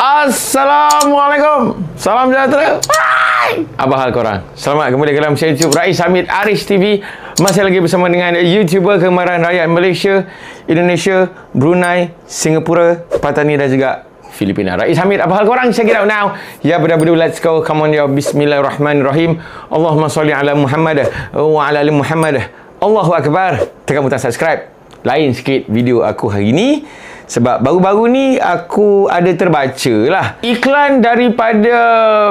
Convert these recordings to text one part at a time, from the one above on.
Assalamualaikum. Salam sejahtera. Apa hal korang? Selamat kembali ke dalam channel YouTube Rais Hamid Aris TV. Masih lagi bersama dengan YouTuber kemarahan rakyat Malaysia, Indonesia, Brunei, Singapura, Patani dan juga Filipina. Rais Hamid, apa hal korang? Check it out now. Ya, betul-betul, let's go. Come on, ya. Bismillahirrahmanirrahim. Allahumma salli ala Muhammad wa ala ali Muhammad. Allahu Akbar. Tekan butang subscribe. Lain sikit video aku hari ni, sebab baru-baru ni aku ada terbaca lah iklan daripada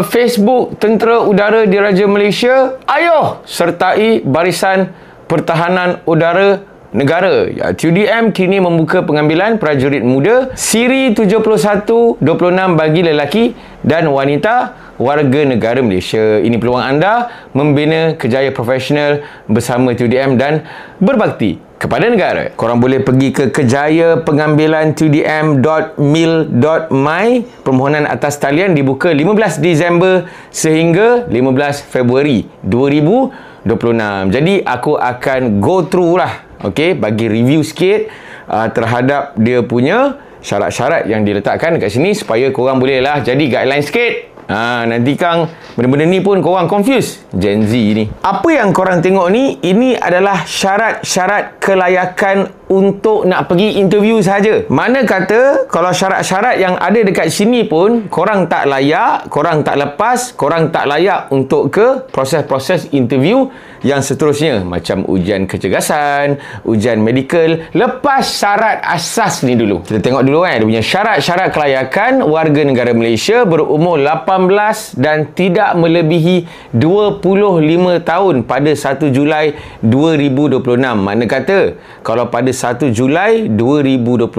Facebook Tentera Udara Diraja Malaysia. Ayo sertai Barisan Pertahanan Udara Negara. Ya, TUDM kini membuka pengambilan prajurit muda Siri 71-26 bagi lelaki dan wanita warga negara Malaysia. Ini peluang anda membina kerjaya profesional bersama TUDM dan berbakti kepada negara. Korang boleh pergi ke kejaya pengambilan tudm.mil.my. Permohonan atas talian dibuka 15 Disember sehingga 15 Februari 2026. Jadi aku akan go through lah, okay, bagi review sikit terhadap dia punya syarat-syarat yang diletakkan dekat sini supaya korang boleh lah jadi guideline sikit. Nanti kang benda-benda ni pun korang confuse Gen Z ni. Apa yang korang tengok ni, ini adalah syarat-syarat kelayakan untuk nak pergi interview sahaja. Mana kata kalau syarat-syarat yang ada dekat sini pun korang tak layak, korang tak lepas, korang tak layak untuk ke proses-proses interview yang seterusnya, macam ujian kecergasan, ujian medical. Lepas syarat asas ni dulu, kita tengok dulu kan dia punya syarat-syarat kelayakan warga negara Malaysia berumur 18 dan tidak melebihi 25 tahun pada 1 Julai 2026. Mana kata kalau pada 1 Julai 2026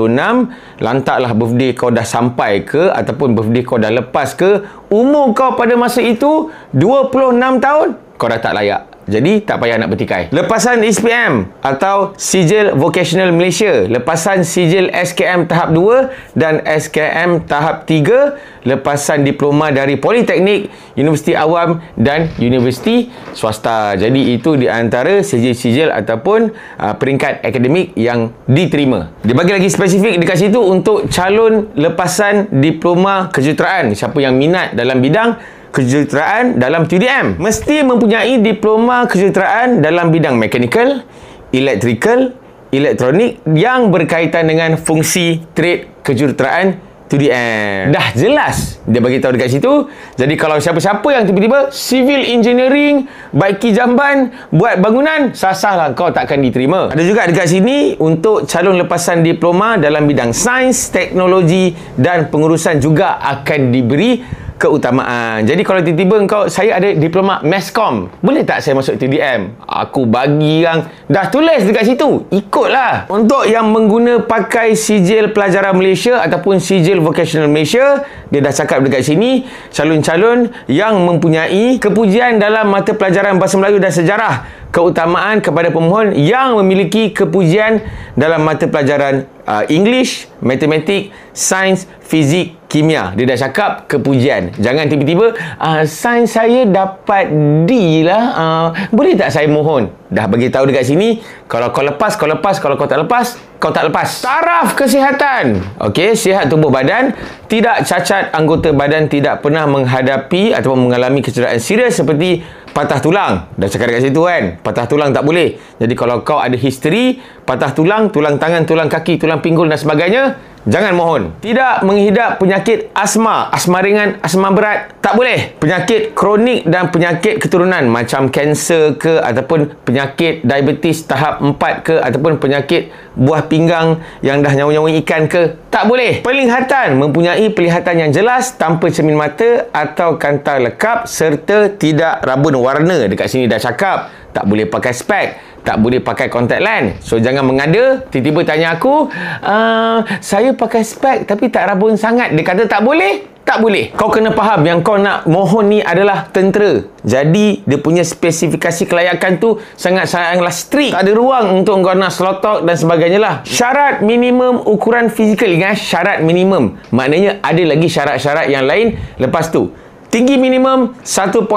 lantaklah birthday kau dah sampai ke ataupun birthday kau dah lepas ke, umur kau pada masa itu 26 tahun, kau dah tak layak. Jadi tak payah nak bertikai. Lepasan SPM atau Sijil Vocational Malaysia, lepasan Sijil SKM tahap 2 dan SKM tahap 3, lepasan diploma dari Politeknik, Universiti Awam dan Universiti Swasta. Jadi itu di antara sijil-sijil ataupun peringkat akademik yang diterima. Dia bagi lagi spesifik dekat situ untuk calon lepasan diploma kejuruteraan. Siapa yang minat dalam bidang kejuruteraan dalam TUDM mesti mempunyai diploma kejuruteraan dalam bidang mechanical, electrical, elektronik yang berkaitan dengan fungsi trade kejuruteraan TUDM. Dah jelas dia bagi tahu dekat situ. Jadi kalau siapa-siapa yang tiba-tiba civil engineering, baiki jamban, buat bangunan, sah-sahlah kau takkan diterima. Ada juga dekat sini untuk calon lepasan diploma dalam bidang sains, teknologi dan pengurusan juga akan diberi keutamaan. Jadi kalau tiba-tiba kau, saya ada diploma Masscom, boleh tak saya masuk TUDM? Aku bagi yang dah tulis dekat situ, ikutlah. Untuk yang mengguna pakai sijil pelajaran Malaysia ataupun sijil vocational Malaysia, dia dah cakap dekat sini, calon-calon yang mempunyai kepujian dalam mata pelajaran Bahasa Melayu dan Sejarah, keutamaan kepada pemohon yang memiliki kepujian dalam mata pelajaran English, Matematik, Sains, Fizik, Kimia. Dia dah cakap kepujian. Jangan tiba-tiba sains saya dapat D lah, boleh tak saya mohon? Dah bagi tahu dekat sini, kalau kau lepas, kau lepas. Kalau kau tak lepas, kau tak lepas. Taraf kesihatan, okey, sihat tubuh badan, tidak cacat anggota badan, tidak pernah menghadapi ataupun mengalami kecederaan serius seperti patah tulang. Dah cakap dekat situ kan, patah tulang tak boleh. Jadi kalau kau ada history patah tulang, tulang tangan, tulang kaki, tulang pinggul dan sebagainya, jangan mohon. Tidak menghidap penyakit asma, asma ringan, asma berat, tak boleh. Penyakit kronik dan penyakit keturunan macam kanser ke ataupun penyakit diabetes tahap 4 ke ataupun penyakit buah pinggang yang dah nyawa-nyawa ikan ke, tak boleh. Penglihatan, mempunyai penglihatan yang jelas tanpa cermin mata atau kantar lekap serta tidak rabun warna. Dekat sini dah cakap tak boleh pakai spek, tak boleh pakai contact lens. So jangan mengada, tiba-tiba tanya aku, saya pakai spek tapi tak rabun sangat. Dia kata tak boleh. Tak boleh. Kau kena faham yang kau nak mohon ni adalah tentera. Jadi dia punya spesifikasi kelayakan tu sangat-sangatlah strict. Tak ada ruang untuk kau nak slot talk dan sebagainya lah. Syarat minimum ukuran fizikal. Ingat, syarat minimum. Maknanya ada lagi syarat-syarat yang lain lepas tu. Tinggi minimum 1.65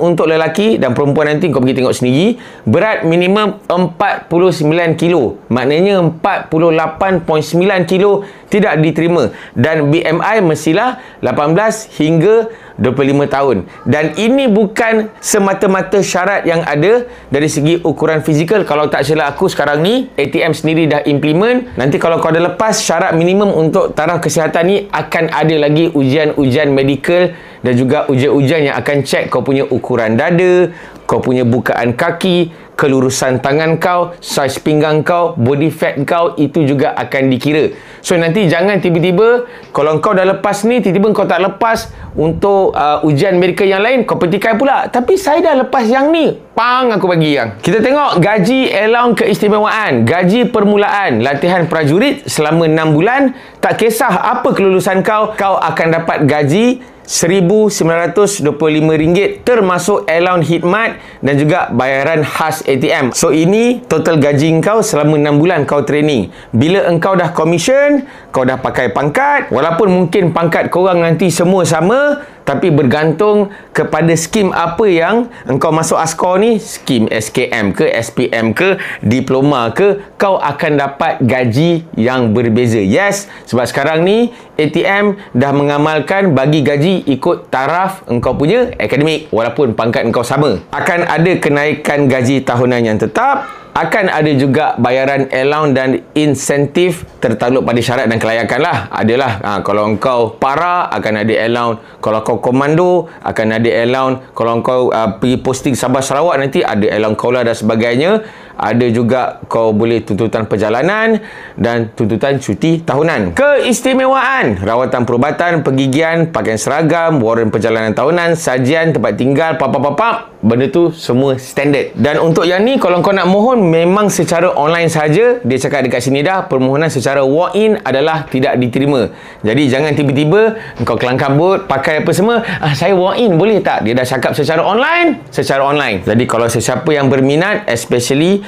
untuk lelaki dan perempuan, nanti kau pergi tengok sendiri. Berat minimum 49 kilo. Maknanya 48.9 kilo tidak diterima. Dan BMI mestilah 18 hingga 25 tahun. Dan ini bukan semata-mata syarat yang ada dari segi ukuran fizikal. Kalau tak silap aku sekarang ni, ATM sendiri dah implement. Nanti kalau kau dah lepas syarat minimum untuk taraf kesihatan ni, akan ada lagi ujian-ujian medical dan juga ujian-ujian yang akan cek kau punya ukuran dada, kau punya bukaan kaki, kelurusan tangan kau, saiz pinggang kau, body fat kau, itu juga akan dikira. So nanti jangan tiba-tiba kalau kau dah lepas ni, tiba-tiba kau tak lepas untuk ujian medical yang lain, kau petikai pula. Tapi saya dah lepas yang ni, pang aku bagi yang. Kita tengok gaji allowance keistimewaan, gaji permulaan latihan prajurit selama 6 bulan. Tak kisah apa kelulusan kau, kau akan dapat gaji RM1,925 termasuk allowance khidmat dan juga bayaran khas ATM. So ini total gaji kau selama 6 bulan kau training. Bila engkau dah commission, kau dah pakai pangkat, walaupun mungkin pangkat korang nanti semua sama, tapi bergantung kepada skim apa yang engkau masuk askor ni, skim SKM ke, SPM ke, diploma ke, kau akan dapat gaji yang berbeza. Yes, sebab sekarang ni ATM dah mengamalkan bagi gaji ikut taraf engkau punya akademik, walaupun pangkat engkau sama. Akan ada kenaikan gaji tahunan yang tetap, akan ada juga bayaran allowance dan insentif tertakluk pada syarat dan kelayakan lah. Adalah kalau engkau para akan ada allowance, kalau kau komando akan ada allowance, kalau engkau pergi posting Sabah Sarawak nanti ada allowance kau lah dan sebagainya. Ada juga kau boleh tuntutan perjalanan dan tuntutan cuti tahunan. Keistimewaan, rawatan perubatan, pergigian, pakaian seragam, waran perjalanan tahunan, sajian, tempat tinggal, papap-papap, benda tu semua standard. Dan untuk yang ni, kalau kau nak mohon memang secara online saja. Dia cakap dekat sini dah, permohonan secara walk-in adalah tidak diterima. Jadi jangan tiba-tiba kau kelang kabut pakai apa semua, saya walk-in boleh tak? Dia dah cakap secara online, secara online. Jadi kalau sesiapa yang berminat, especially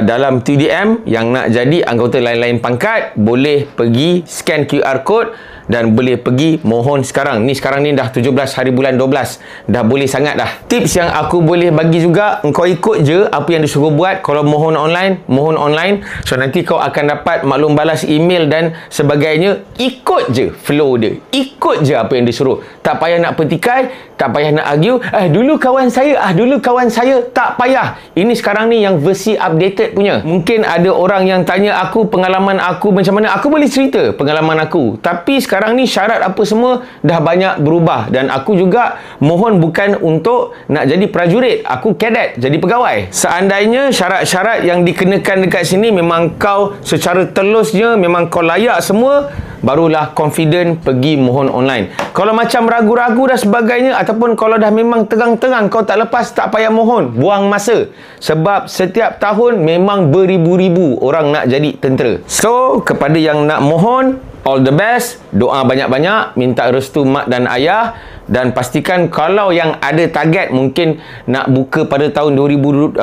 dalam TDM yang nak jadi anggota lain-lain pangkat, boleh pergi scan QR code dan boleh pergi mohon sekarang. Ni sekarang ni dah 17 hari bulan 12. Dah boleh sangat dah. Tips yang aku boleh bagi juga, engkau ikut je apa yang disuruh buat. Kalau mohon online, mohon online. So nanti kau akan dapat maklum balas email dan sebagainya. Ikut je flow dia. Ikut je apa yang disuruh. Tak payah nak petikai, tak payah nak argue. Dulu kawan saya, dulu kawan saya. Tak payah. Ini sekarang ni yang versi updated punya. Mungkin ada orang yang tanya aku pengalaman aku macam mana. Aku boleh cerita pengalaman aku. Tapi sekarang ni syarat apa semua dah banyak berubah. Dan aku juga mohon bukan untuk nak jadi prajurit. Aku kadet, jadi pegawai. Seandainya syarat-syarat yang dikenakan dekat sini memang kau secara telusnya, memang kau layak semua, barulah confident pergi mohon online. Kalau macam ragu-ragu dan sebagainya, ataupun kalau dah memang terang-terang kau tak lepas, tak payah mohon, buang masa. Sebab setiap tahun memang beribu-ribu orang nak jadi tentera. So kepada yang nak mohon, all the best. Doa banyak-banyak, minta restu mak dan ayah. Dan pastikan kalau yang ada target mungkin nak buka pada tahun 2027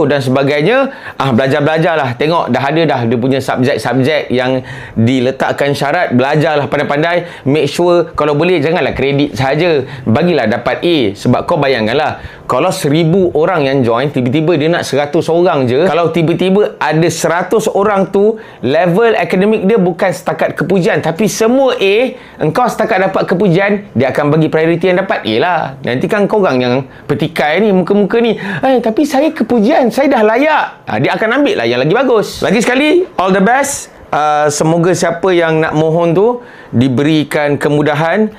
dan sebagainya, belajar-belajarlah. Tengok dah ada dah dia punya subjek-subjek yang diletakkan syarat. Belajarlah pandai-pandai. Make sure kalau boleh janganlah kredit saja. Bagilah dapat A. Sebab kau bayangkanlah, kalau 1000 orang yang join, tiba-tiba dia nak 100 orang je. Kalau tiba-tiba ada 100 orang tu level akademik dia bukan setakat kepujian, tapi semua A, engkau setakat dapat kepujian, dia akan bagi prioriti yang dapat A lah. Nanti kan korang yang petikai ni, muka-muka ni, tapi saya kepujian, saya dah layak. Dia akan ambil lah yang lagi bagus. Lagi sekali, all the best. Semoga siapa yang nak mohon tu diberikan kemudahan,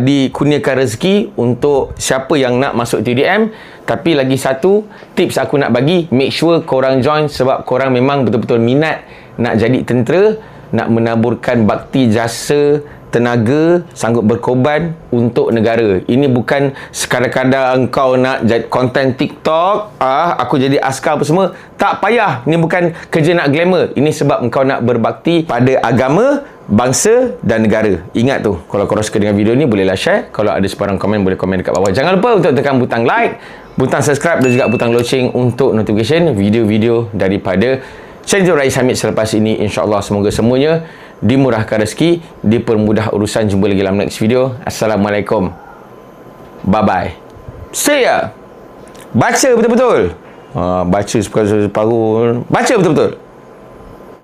dikurniakan rezeki untuk siapa yang nak masuk TDM. Tapi lagi satu tips aku nak bagi, make sure korang join sebab korang memang betul-betul minat nak jadi tentera, nak menaburkan bakti jasa, tenaga, sanggup berkorban untuk negara. Ini bukan sekadar-kadar engkau nak jadi konten TikTok, aku jadi askar apa semua. Tak payah. Ini bukan kerja nak glamour. Ini sebab engkau nak berbakti pada agama, bangsa dan negara. Ingat tu, kalau korang suka dengan video ni, bolehlah share. Kalau ada sebarang komen, boleh komen dekat bawah. Jangan lupa untuk tekan butang like, butang subscribe dan juga butang loceng untuk notification video-video daripada channel Rais Hamid selepas ini. InsyaAllah semoga semuanya dimurahkan rezeki, dipermudah urusan. Jumpa lagi dalam next video. Assalamualaikum. Bye-bye. See ya. Baca betul-betul. Baca separuh. Baca betul-betul.